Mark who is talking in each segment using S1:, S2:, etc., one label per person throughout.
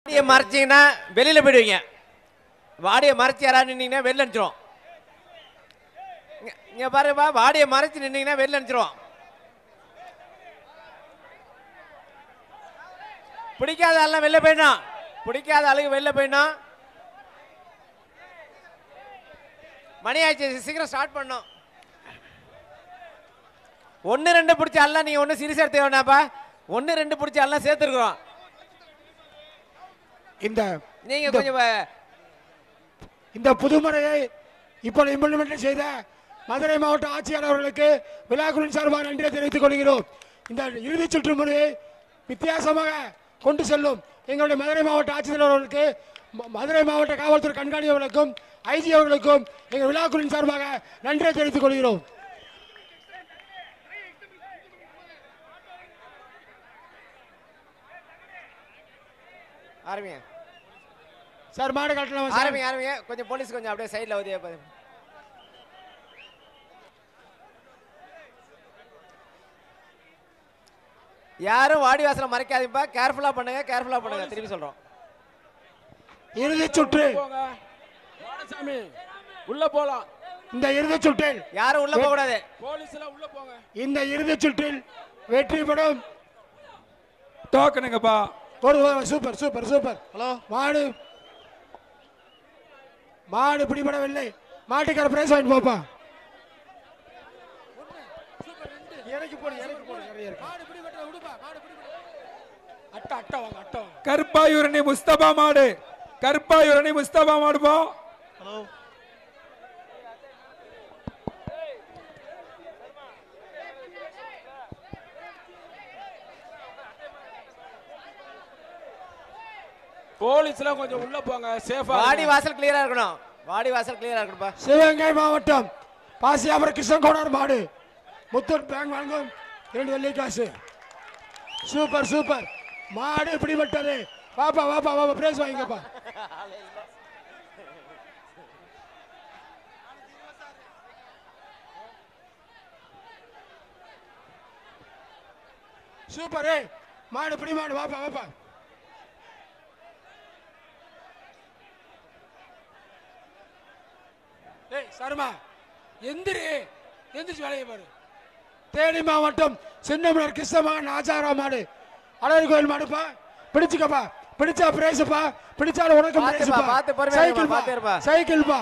S1: வாடியை மறைச்சிங்கன்னா வெளியில் போயிடுவீங்க. வாடியை மறைச்சி யாராவது நின்னீங்கன்னா வெளில அனுப்பிச்சிருவோம். இங்கே பாருப்பா, வாடியை மறைச்சி நின்னீங்கன்னா வெளில அனுப்பிச்சிருவோம். பிடிக்காத ஆள்லாம் வெளில போயிடணும். பிடிக்காத ஆளுக்கு வெளில போயிடணும். மணி ஆயிடுச்சு, சீக்கிரம் ஸ்டார்ட் பண்ணோம். 1-2 பிடிச்ச ஆள்லாம் நீங்கள் ஒன்றும் சீரியஸாக எடுத்து வேணாப்பா. 1-2 பிடிச்ச ஆள்லாம் சேர்த்துருக்குறோம். நீங்க கொஞ்சம்
S2: இந்த புதுமுறையை இப்போ இம்ப்ளிமெண்ட் செய்த மதுரை மாவட்ட ஆட்சியாளர் அவர்களுக்கு விழாக்குழுவின் சார்பாக நன்றியை தெரிவித்துக் கொள்கிறோம். இந்த இறுதிச் சுற்று முறையை வித்தியாசமாக கொண்டு செல்லும் எங்களுடைய மதுரை மாவட்ட ஆட்சியர் அவர்களுக்கு, மதுரை மாவட்ட காவல்துறை கண்காணி அவர்களுக்கும், ஐஜி அவர்களுக்கும் எங்கள் விழாக்குழுவின் சார்பாக நன்றியை தெரிவித்துக் கொள்கிறோம்.
S1: ஆரம்பிங்க
S2: சார். மாடு கட்டலாம்.
S1: ஆரம்பிங்க. கொஞ்சம் போலீஸ் கொஞ்சம் அப்படியே சைடில் உதவியா பாருங்க. யாரும் வாடி வாசலை மறைக்காதீங்கப்பா. கேர்ஃபுல்லா பண்ணுங்க, கேர்ஃபுல்லா பண்ணுங்க. திருப்பி சொல்றோம்.
S2: இறுதிச் சுற்று
S3: உள்ள போலாம்.
S2: இந்த இறுதிச் சுற்றில்
S1: யாரும் உள்ள போக கூடாது.
S3: போலீஸ் எல்லாம் உள்ள போங்க.
S2: இந்த இறுதிச் சுற்றில் வெற்றி பெறும்
S3: டோக்கனுங்கப்பா.
S2: Super super super. ஹலோ, மாடு பிடிபடவில்லை. மாட்டுக்கார பிரைஸ் வாங்கிட்டு போப்பா.
S3: கருப்பாயூரணி முஸ்தபா மாடு, கருப்பாயூரணி முஸ்தபா மாடு போ.
S2: ஹலோ,
S3: போலீஸ்ல கொஞ்சம் உள்ள போங்க. சேஃபா
S1: வாடி வாசல் கிளியரா இருக்கணும். வாடி வாசல் கிளியரா இருக்கணும்ப்பா.
S2: சிவகங்கை மாவட்டம் பாசியாபுரம் கிருஷ்ணகோடார் மாடு முத்தூட் பேங்க் வாங்கும் 2 வெள்ளி காசு. Super super. மாடு பிடிபட்டது. வாப்பா வாப்பா வாப்பா, பிரைஸ் வாங்கிக்கப்பா. சூப்பர். மாடு பிடி மாடு. வாப்பா வாப்பா. சர்மா எந்திரிச்சு வேலையை பாரு. தேனி மாவட்டம் சின்னமலர் கிருஷ்ணமகன் ஆச்சாரா மாடு அழகு கோயில் மாடுப்பா. பிடிச்சுக்கப்பா. பிடிச்சா பிரேசப்பா. பிடிச்சாலும் உனக்கு சைக்கிள்பா.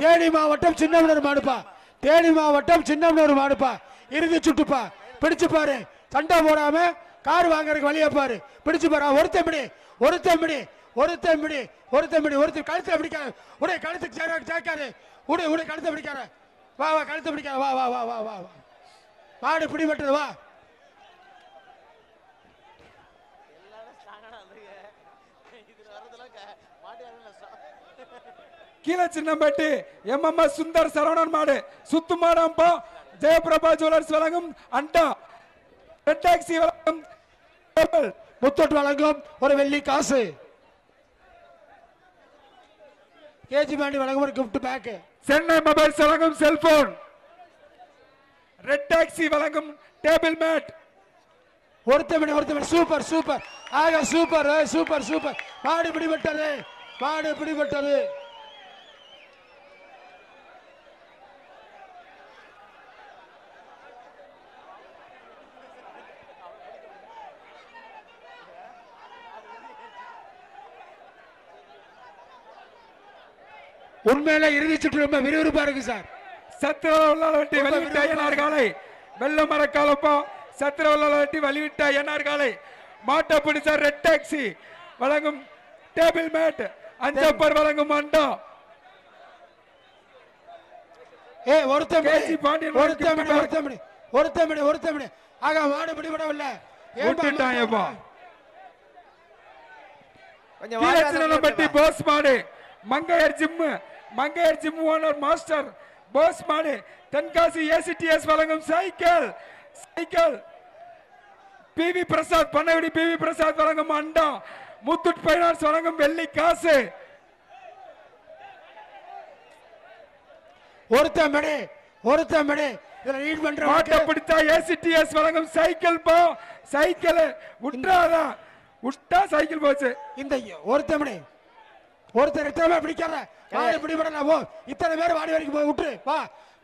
S2: தேனி மாவட்டம் சின்னமலர் மாடுப்பா. தேனி மாவட்டம் சின்னமலர் மாடுப்பா. இறுதி சுட்டுப்பா. பிடிச்சு பாரு. சண்டை போடாம கார் வாங்கறதுக்கு வழியா பாரு. பிடிச்சு பாரு. ஒருத்தன் கழுத்துல பிடிக்காது. உடைய கழுத்துக்கு சேர்க்காது. உடைய கழுத்தை பிடிக்காத. வா வா, கழுத்தை பிடிக்காத. வா வா வா வா வா வா. மாடு பிடிபட்டது. வா.
S3: கீழே சின்னம்பட்டி எம்எம்எஸ் சுந்தர் சரவணன் மாடு சுத்து மாடாம்பா. ஜெயபிரபா ஜுவல்லர்ஸ் வழங்கும் அண்டா. ரெட் டாக்ஸி வழங்கும்
S2: முத்தோட்டு வழங்கும் 1 வெள்ளி காசு. கேஜி பாண்டி வழங்கும் ஒரு கிஃப்ட் பேக்.
S3: சென்னை மொபைல்ஸ் வழங்கும் செல்போன். ரெட் டாக்ஸி வழங்கும் டேபிள் மேட்.
S2: ஒருத்தமணி. Super super. ஆக சூப்பர் சூப்பர் சூப்பர். மாடு பிடிபட்டது. மாடு பிடிபட்டது. உண்மையில இறுதி சுற்று ரொம்ப விறுவிறுப்பா இருக்கு சார்.
S3: சத்திரவல்லாவட்டி வலிவிட்ட ஐயனார் காலை வெள்ள மரக்காலப்போ. சத்திரவல்லாவட்டி வலிவிட்ட ஐயனார் காலை மாட்டை பிடிச்ச ரெட் டாக்ஸி வழங்கும் டேபிள் மேட். அஞ்சப்பர் வழங்கும் அண்டா.
S2: ஒருத்தமணி. ஆக மாடு பிடிபடவில்லை.
S1: கொஞ்சம்
S3: போஸ் மாடு மங்கையர் ஜிம் ஓனர் மாஸ்டர் போஸ் மாடு. தென்காசி ஏசிடிஎஸ் வழங்கும் சைக்கிள். பிவி பிரசாத் பண்ணையடி பிவி பிரசாத் வழங்கும் அண்டா. முத்தூட் பைனான்ஸ் வழங்கும் வெள்ளி காசு.
S2: ஒருத்தமணி. ரீட் பண்ற
S3: மாட்டை பிடிச்சா ஏசிடிஎஸ் வழங்கும் சைக்கிள் போ. சைக்கிள் விட்டுறாதா. விட்டா சைக்கிள் போச்சு.
S2: இந்த ஒருத்தர் எத்தனை பேர் பிடிக்காத மாடு பிடிபடலாம் போ. இத்தனை பேர் மாடு வரைக்கும் போய் விட்டுரு வா.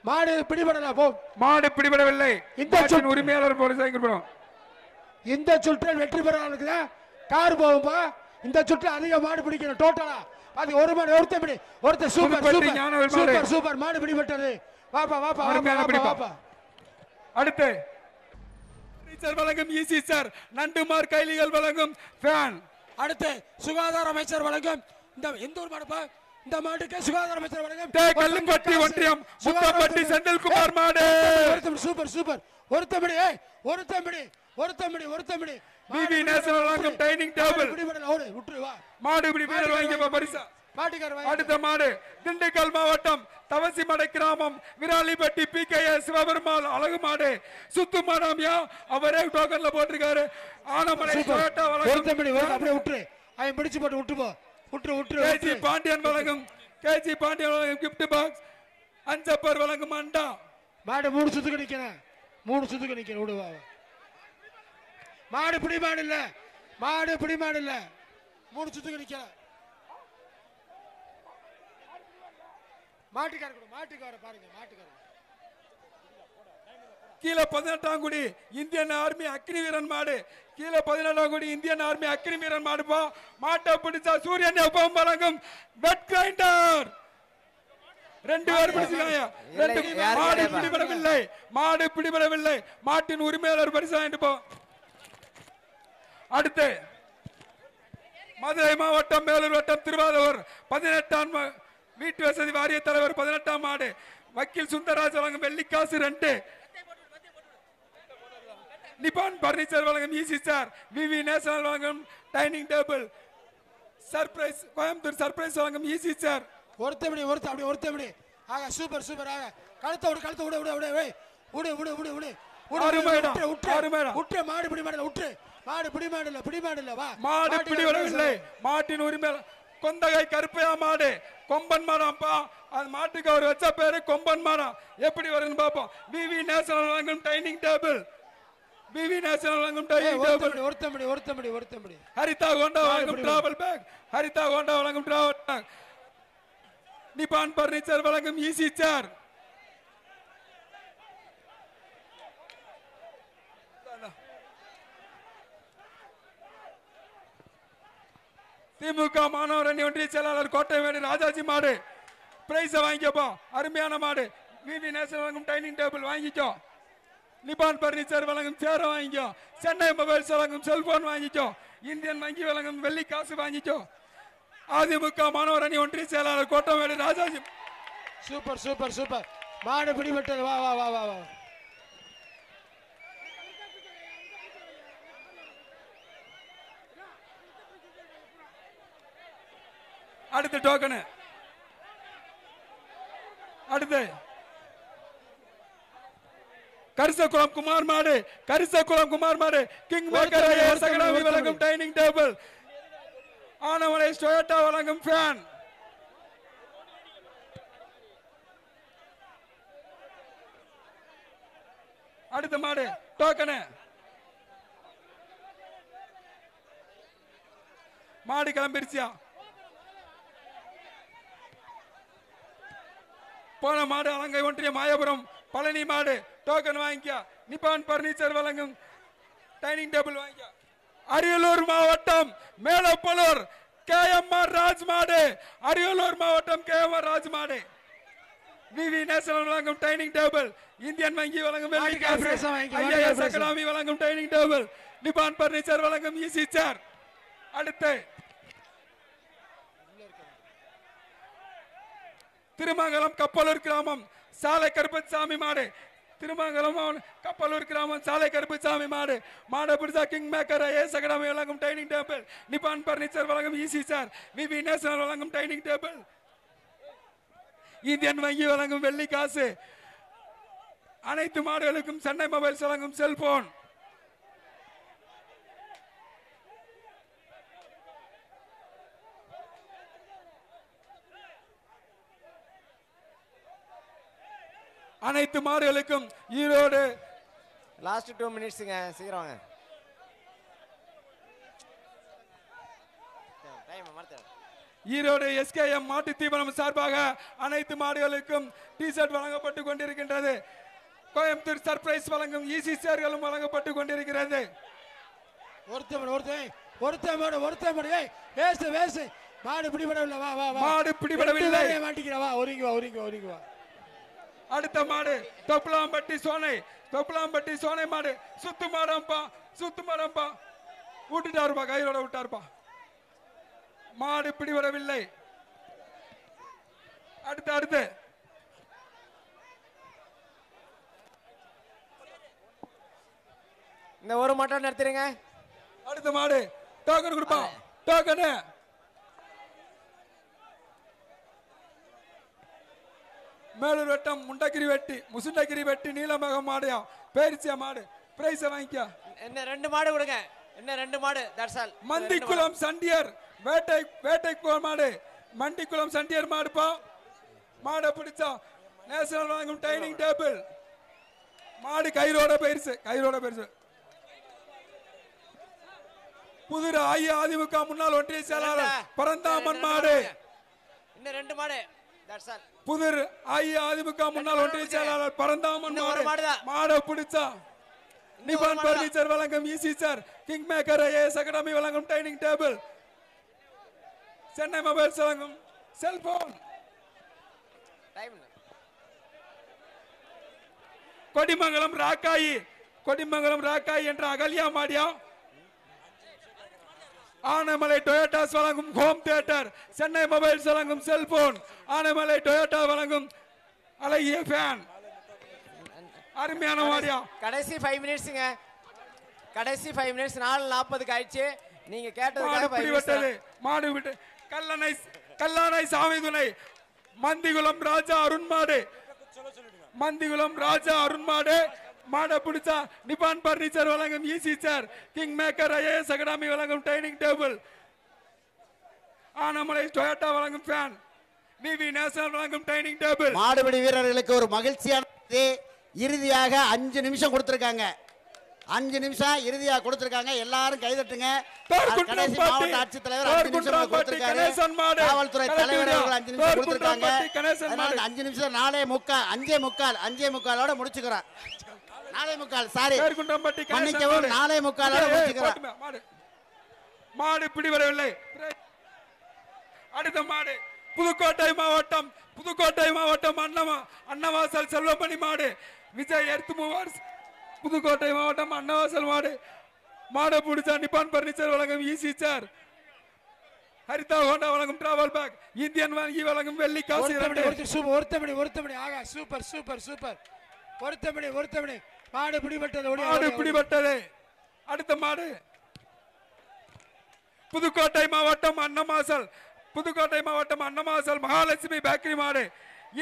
S2: மாடு பிடிபடலாம் போ.
S3: மாடு பிடிபடவில்லை.
S2: இந்த
S3: உரிமையாளர் போல சைக்கிள் போடும்.
S2: இந்த சுற்றில் வெற்றி பெறவர்களுக்கு தான் கார் போகும்பா. இந்த சுற்றில் அதிக மாடு பிடிக்கணும் டோட்டலா. அது ஒரு மாடு ஒருத்தர் சூப்பர் சூப்பர் சூப்பர் மாடு பிடிபட்டது. வாப்பா வாப்பா வாப்பா.
S3: அடுத்து வழங்கும் ஈசி சார் நண்டுமார் கைலிகள் வழங்கும் ஃபேன்.
S2: அடுத்து சுகாதார அமைச்சர் வழங்கும் இந்த எந்த ஒரு மாடுப்பா. இந்த மாட்டுக்கு சுகாதார அமைச்சர் வழங்கும்
S3: கல்லுப்பட்டி ஒன்றியம் முத்தம்பட்டி செந்தில்குமார் மாடு.
S2: சூப்பர் சூப்பர் ஒருத்தம்படி
S3: பிவி நேஷனல் வழங்கும் டைனிங் டேபிள்.
S2: விட்டுரு வா.
S3: மாடு பிடி வீரர் வாங்கிய பரிசா. அடுத்த மாடு திண்டுக்கல் மாவட்டம் தவசிமடை கிராமம் விராலிப்பட்டி PKS சிவபெருமாள் அழகு மாடு. சுத்து மாடாமியா அவரே டோக்கன்ல போட்டிருக்காரு. ஆனமலை டொயோட்டா வழங்கும்
S2: அப்படியே விட்டுரு. அவன் பிடிச்சு போட்டு விட்டு போ. விட்டுரு.
S3: கேஜி பாண்டியன் வழங்கும் கிஃப்ட் பாக்ஸ். அஞ்சப்பர் வழங்கும் அண்டா.
S2: மாடு 3 சுத்துக்கு நிக்கிறேன் விடுவா. மாடு பிடி மாடு இல்ல 3 சுத்துக்கு நிக்கிற. மாட்டுக்கார பாருங்க.
S3: கீழே 18ஆம் குடி இந்தியன் ஆர்மி அக்னி வீரன் மாடு. கீழே 18ஆம் குடி இந்தியன் ஆர்மி அக்னி வீரன் மாடுப்பா. மாட்டை பிடிச்சா சூரியன் எப்பவும் வழங்கும் வெட் கிரைண்டர். 2 பேர் பிடிச்சிருக்காங்க. மாடு பிடிபடவில்லை. மாட்டின் உரிமையாளர் பரிசு வாங்கிட்டு போ. அடுத்து மதுரை மாவட்டம் மேலூர் வட்டம் திருவாரூர் 18ஆம் வீட்டு வசதி வாரிய தலைவர் 18ஆம் மாடு வக்கீல் சுந்தரராஜ் வழங்கும் வெள்ளிக்காசு 2. நிப்பான் பர்னிச்சர் வழங்கும் ஈசி சார். விவி நேஷனல் வழங்கும் dining table. Surprise Coimbatore surprise வழங்கும் ஈசி சார்.
S2: ஒருத்தபடி ஆக சூப்பர் ஆக கழுத்த விடு மாடு பிடி மாடல வா.
S3: மாடு பிடிவிடவில்லை. மாட்டின் உரிமை கொந்தகை கருப்பையா மாடு கொம்பன் மாடாம்பா. அது மாட்டுக்கு அவர் வச்ச பேரு கொம்பன் மாடா. எப்படி வருதுன்னு பாப்போம். விவி நேஷனல் வழங்கும் டைனிங் டேபிள்.
S2: ஒருத்தபடி
S3: ஹரிதா ஹோண்டா வழங்கும் டிராவல் பேக். நிப்பான் பர்னிச்சர் வழங்கும் ஈசி சேர். திமுக மாணவர் அணி ஒன்றிய செயலாளர் கோட்டைமேடு ராஜாஜி மாடு பிரைஸ் வாங்கிக்கப்போ. அருமையான மாடு. விவி நேஷனல் வழங்கும் டைனிங் டேபிள் வாங்கிக்கோ. நிப்பான் பர்னிச்சர் வழங்கும் சேர வாங்கிக்கோ. சென்னை மொபைல்ஸ் வழங்கும் செல்போன் வாங்கிக்கோ. இந்தியன் வங்கி வழங்கும் வெள்ளி காசு வாங்கிக்கோ. அதிமுக மாணவர் அணி ஒன்றிய செயலாளர் கோட்டைமேடு ராஜாஜி.
S2: சூப்பர் மாடு பிடிபட்டது. வா.
S3: அடுத்த டோக்கனு. அடுத்து கரிசக்குளம் குமார் மாடு கிங் மேக்கர் சகடாவி வழங்கும் டைனிங் டேபிள். ஆனமலை டொயோட்டா வழங்கும் ஃபேன். அடுத்த மாடு டோக்கனு. மாடு கிளம்பிருச்சியா? போன மாடு அலங்கை ஒன்றிய மாயபுரம் பழனி மாடு டோக்கன் வாங்கிக்க. நிப்பான் பர்னிச்சர் வழங்கும் டைனிங் டேபிள் வாங்கிக்க. அரியலூர் மாவட்டம் மேலப்பலூர் KMR ராஜ் மாடு. விவி நேஷனல் வழங்கும் டைனிங் டேபிள். இந்தியன் வங்கி வழங்கும் IAS அகாடமி வழங்கும் டைனிங் டேபிள். நிப்பான் பர்னிச்சர் வழங்கும் ஈசி சேர். அடுத்து திருமங்கலம் கப்பலூர் கிராமம் சாலை கருப்பசாமி மாடு. மாடு பிடிச்சா கிங் மேக்கர் IAS அகாடமி வழங்கும் டைனிங் டேபிள். நிப்பான் பர்னிச்சர் வழங்கும் ஈசி சார். விவி நேஷனல் வழங்கும் டைனிங் டேபிள். இந்தியன் வங்கி வழங்கும் வெள்ளி காசு. அனைத்து மாடுகளுக்கும் சென்னை மொபைல்ஸ் வழங்கும் செல்போன். அனைத்து மாடுகளுக்கும் ஈரோடு.
S1: லாஸ்ட் 2 மினிட்ஸ்ங்க சீக்கிரம் வாங்க.
S3: ஈரோடு எஸ்கேஎம் மாட்டு தீவனம் சார்பாக அனைத்து மாடுகளுக்கும் டி-ஷர்ட் வழங்கப்பட்டு கொண்டிருக்கின்றது. கோயம்புத்தூர் சர்ப்ரைஸ் வழங்கும் ஈசி சேர்களும் வழங்கப்பட்டு கொண்டிருக்கிறது.
S2: மாடு பிடிபடவில்லை. வா வா வா.
S3: மாடு பிடிபடவில்லை.
S2: மாட்டிக்கிறா. வா ஒருங்கி வா ஒருங்கி ஒருங்கி வா.
S3: அடுத்த மாடு தொப்பலாம்பட்டி சோனை மாடு. சுத்து மாடம்பா விட்டுட்டாருப்பா, கையோட விட்டாருப்பா. மாடு பிடிபடவில்லை. அடுத்து
S1: இந்த ஒரு மாட்டம் நடத்துறீங்க.
S3: அடுத்த மாடு டோக்கன் கொடுப்பா. டோக்கனு மேலூர் வட்டம் முசுண்டகிரி வெட்டி நீலமக மாடியா பேரிச்சியா மாடு. பிரைஸ் வாங்கிக்க.
S1: என்ன 2 மாடு கொடுங்க. என்ன 2 மாடு. That's all.
S3: மந்திக்குளம் சண்டியர் வேட்டை மாடு. மண்டிக்குளம் சண்டியர் மாடுப்பா. மாடை பிடிச்சா நேஷனல் வழங்கும் டைனிங் டேபிள். மாடு கயிறோட பயிற்சி. புதுர அதிமுக முன்னாள் ஒன்றிய செயலாளர் பரந்தாமன் மாடு.
S1: இன்னும் 2 மாடு. That's all.
S3: புதுர் அதிமுக முன்னாள் ஒன்றிய செயலாளர் பரந்தாமன் மாடு பிடிச்சா நிபான் பர்னிச்சர் வழங்கும் easy chair king maker IAS academy வழங்கும் டைனிங் டேபிள். சென்னை மொபைல்ஸ் வழங்கும் செல்போன். கொடிமங்கலம் ராக்காயி என்ற அகல்யா மாடியா. ஆனைமலை டொயோட்டாஸ் வழங்கும் ஹோம் தியேட்டர். சென்னை மொபைல்ஸ் வழங்கும் செல்போன். ஆனைமலை டொயோட்டா வழங்கும் அழகிய ஃபேன். அருமையான மாடியா.
S1: கடைசி 5 மினிட்ஸ்ங்க. கடைசி 5 மினிட்ஸ் 4:40 ஆயிடுச்சு. நீங்க கேட்டதுக்காக 5 மினிட்ஸ்.
S3: மாடு விட்டு கல்லானை சாமி துணை மந்திகுளம் ராஜா அருண் மாடு. மாடை பிடிச்சா நிபான் பர்னிச்சர் வழங்கும் ஈசி சேர் கிங் மேக்கர் ஐஏஎஸ் அகாடமி வழங்கும் டைனிங் டேபிள். ஆனமலை டொயோட்டா வழங்கும் ஃபேன். விவி நேஷனல் வழங்கும் டைனிங் டேபிள்.
S4: மாடுபிடி வீரர்களுக்கு ஒரு மகிழ்ச்சியான இறுதியாக 5 நிமிஷம் கொடுத்திருக்காங்க. 5 நிமிஷம் இறுதியாக கொடுத்திருக்காங்க. எல்லாரும் கைதட்டுங்க. கடைசி மாவட்ட ஆட்சித்தலைவர் 5 நிமிஷம் கொடுத்திருக்காரு. காவல்துறை தலைவர் அவர்கள் 5 நிமிஷம் கொடுத்திருக்காங்க. 5 நிமிஷம் 4:45 முடிச்சுக்கிறோம். 4:45 சாரி மன்னிக்கவும் 4:45 முடிச்சுக்கிறோம்.
S3: மாடு பிடிபடவில்லை. அடுத்த மாடு புதுக்கோட்டை மாவட்டம் அன்னவாசல் செல்வமணி மாடு. விஜய் எர்த் மூவர்ஸ் புதுக்கோட்டை மாவட்டம் அன்னவாசல் மாடு. மாடை பிடிச்சா நிப்பான் பர்னிச்சர் வழங்கும் ஈசி சேர். ஹரிதா ஹோண்டா வழங்கும் டிராவல் பேக். இந்தியன் வங்கி வழங்கும் வெள்ளி காசு.
S2: ஒருத்தமணி ஆகா சூப்பர். ஒருத்தமணி மாடு
S3: பிடிபட்டது. அடுத்த மாடு புதுக்கோட்டை மாவட்டம் அன்னவாசல் மகாலட்சுமி பேக்கரி மாடு.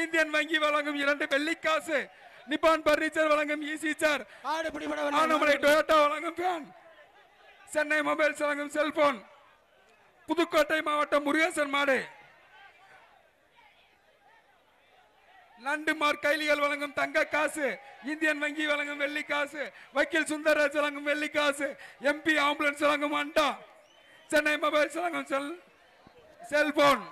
S3: இந்தியன் வங்கி வழங்கும் 2 வெள்ளிக்காசு. நிப்பான் பர்னிச்சர் வழங்கும் ஈசி சேர். ஆனமலை டொயோட்டா வழங்கும் ஃபேன். சென்னை மொபைல்ஸ் வழங்கும் செல்போன். புதுக்கோட்டை மாவட்டம் முருகேசன் மாடு. நண்டுமார் கைலிகள் வழங்கும் தங்க காசு. இந்தியன் வங்கி வழங்கும் வெள்ளி காசு. வக்கீல் சுந்தரராஜ் வழங்கும் வெள்ளி காசு. எம்பி ஆம்புலன்ஸ் வழங்கும் அண்டா. சென்னை மொபைல்ஸ் வழங்கும் செல்போன்.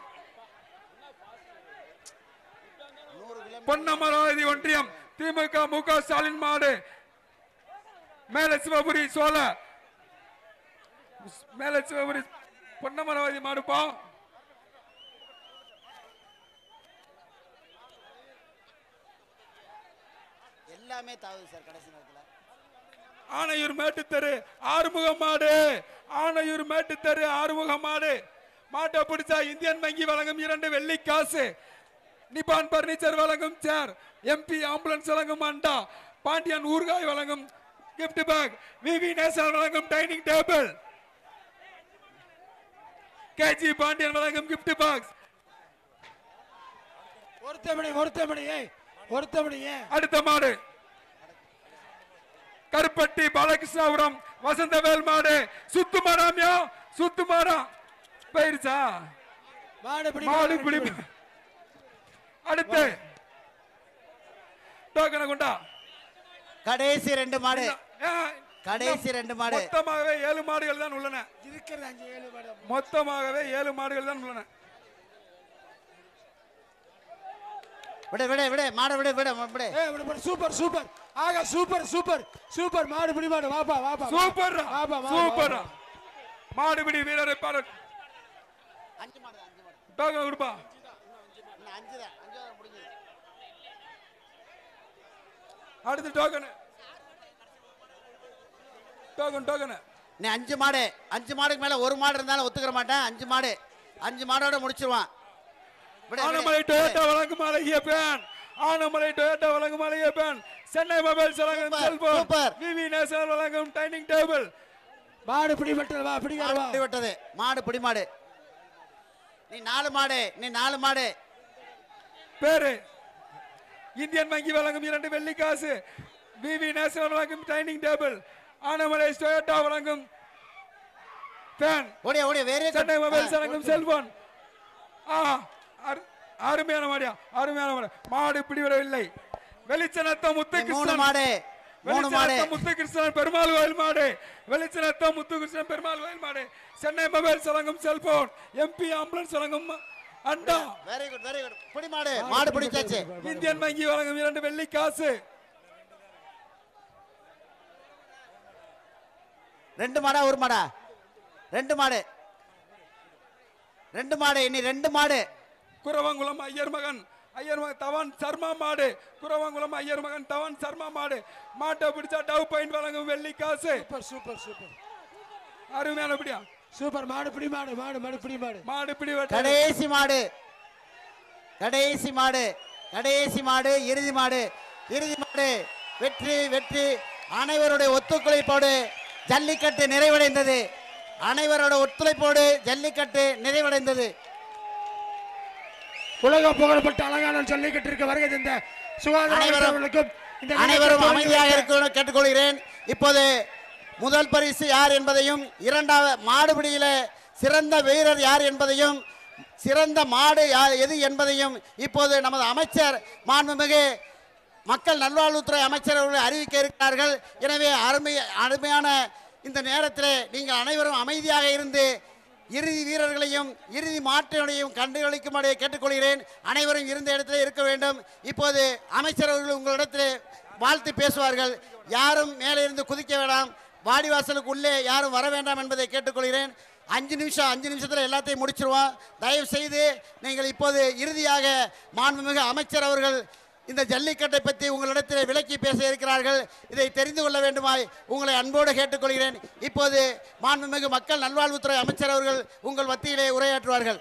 S3: பொன்னமராவதி ஒன்றியம் திமுக முக ஸ்டாலின் மாடு. மேல சிவபுரி பொன்னமராவதி மாடுப்பா.
S4: எல்லாமே தாவுது சார் கடைசி நேரத்தில்.
S3: ஆனையூர் மேட்டுத்தெரு ஆறுமுக மாடு. மாட்டை பிடிச்சா இந்தியன் வங்கி வழங்கும் 2 வெள்ளி காசு. நிப்பான் பர்னிச்சர் வழங்கும் சேர். எம்பி ஆம்புலன்ஸ் வழங்கும் அண்டா. பாண்டியன் ஊர்காய் வழங்கும் கிஃப்ட் பேக். விவி நேஷனல் வழங்கும் டைனிங் டேபிள். கேஜி பாண்டியன் வழங்கும் கிஃப்ட் பாக்ஸ். அடுத்த மாடு கருப்பட்டி பாலகிருஷ்ணபுரம் வசந்தவேல் மாடு. சுத்துமாரா போயிருச்சா மாடு பிடி. அடுத்து டோக்கனை கொண்டா.
S4: கடைசி 2 மாடு.
S3: மொத்தமாகவே 7 மாடுகள் தான் உள்ளன.
S2: இருக்கிறது 5-7 மாடு.
S3: மொத்தமாகவே 7 மாடுகள் தான் உள்ளன.
S4: விட விட விட மாட விட விட விட
S2: சூப்பர் சூப்பர் ஆக சூப்பர் சூப்பர் சூப்பர் மாடுபிடி மாடு வாப்பா வாப்பா
S3: சூப்பர்
S2: வாப்பா
S3: சூப்பர் மாடுபிடி வீரரை பாராட்டு
S4: 5 மாடு
S3: டோக்கன் கொடுப்பா
S4: 5 தான் முடிஞ்சது
S3: அடுத்து டோக்கன் டோக்கன் டோக்கன்
S4: நீ 5 மாடுக்கு மேல ஒரு மாடு இருந்தாலும் ஒத்துக்கிற மாட்டேன் 5 மாடோட முடிச்சிருவான்
S3: ஆனமலை டொயோட்டா வழங்கும் அழகிய பேன் ஆனமலை டொயோட்டா வழங்கும் அழகிய பேன் சென்னை மொபைல்ஸ் வழங்கும் செல்போன் விவி நேஷனல் வழங்கும் டைனிங் டேபிள்
S2: மாடு பிடிபட்டது வா பிடிக்காத வா
S4: பிடிபட்டது மாடு பிடி மாடு நீ 4 மாடு
S3: பேரு இந்தியன் வங்கி வழங்கும் 2 வெள்ளி காசு விவி நேஷனல் வழங்கும் டைனிங் டேபிள் ஆனமலை டொயோட்டா வழங்கும் பேன்
S4: ஓடியா ஓடியா வேற
S3: சென்னை மொபைல்ஸ் வழங்கும் செல்போன் அருமையான மாடியா அருமையான மாடு மாடு பிடிவிடவில்லை வெளிச்சநத்தம் முத்துகிருஷ்ணன் முத்துகிருஷ்ணன் பெருமாள் கோயில் மாடு வெளிச்சநத்தம் முத்துகிருஷ்ணன் பெருமாள் கோயில் மாடு சென்னை மொபைல்ஸ் வழங்கும் செல்போன் எம்பி ஆம்புலன்ஸ் வழங்கும் அண்டா
S4: வெரி குட் பிடி மாடு பிடிச்சாச்சு
S3: இந்தியன் வங்கி வழங்கும் 2 வெள்ளி காசு
S4: 2 மாடா ஒரு மாடா 2 மாடு இனி 2 மாடு
S3: குரவங்குளம் ஐயர் மகன் தவன் சர்மா மாடு குரவங்குளம் ஐயர் மகன் தவன் சர்மா மாடு மாட்டை பிடிச்சா டவ் பாயிண்ட் வழங்கும் வெள்ளி காசு
S2: சூப்பர் சூப்பர் சூப்பர்
S3: அருமையான பிடியா
S2: சூப்பர் மாடு பிடி மாடு மாடு பிடி மாடு
S3: மாடு பிடி
S4: கடைசி மாடு இறுதி மாடு வெற்றி அனைவருடைய ஒத்துழைப்போடு ஜல்லிக்கட்டு நிறைவடைந்தது
S2: உலக புகழப்பட்ட அலங்கான ஜல்லிக்கட்டிற்கு வருகை தந்த சுகாதார
S4: அனைவரும் அமைதியாக இருக்க கேட்டுக்கொள்கிறேன். இப்போது முதல் பரிசு யார் என்பதையும் இரண்டாவது மாடுபிடியில சிறந்த வீரர் யார் என்பதையும் சிறந்த மாடு எது என்பதையும் இப்போது நமது அமைச்சர் மாண்புமிகு மக்கள் நல்வாழ்வுத்துறை அமைச்சர் அவர்கள் அறிவிக்க இருக்கிறார்கள். எனவே அருமையான இந்த நேரத்தில் நீங்கள் அனைவரும் அமைதியாக இருந்து இறுதி வீரர்களையும் இறுதி மாற்றினையும் கண்டுகளிக்கும்படி கேட்டுக்கொள்கிறேன். அனைவரும் இருந்த இடத்துல இருக்க வேண்டும். இப்போது அமைச்சர் அவர்கள் உங்களிடத்தில் வாழ்த்து பேசுவார்கள். யாரும் மேலே இருந்து குதிக்க வேண்டாம், வாடிவாசலுக்கு உள்ளே யாரும் வர வேண்டாம் என்பதை கேட்டுக்கொள்கிறேன். 5 நிமிஷத்தில் எல்லாத்தையும் முடிச்சிருவோம். தயவு செய்து நீங்கள் இப்போது இறுதியாக மாண்புமிகு அமைச்சர் அவர்கள் இந்த ஜல்லிக்கட்டை பற்றி உங்களிடத்தில் விளக்கி பேச இருக்கிறார்கள். இதை தெரிந்து கொள்ள வேண்டுமாய் உங்களை அன்போடு கேட்டுக்கொள்கிறேன். இப்போது மாண்புமிகு மக்கள் நல்வாழ்வுத்துறை அமைச்சர் அவர்கள் உங்கள் மத்தியிலே உரையாற்றுவார்கள்.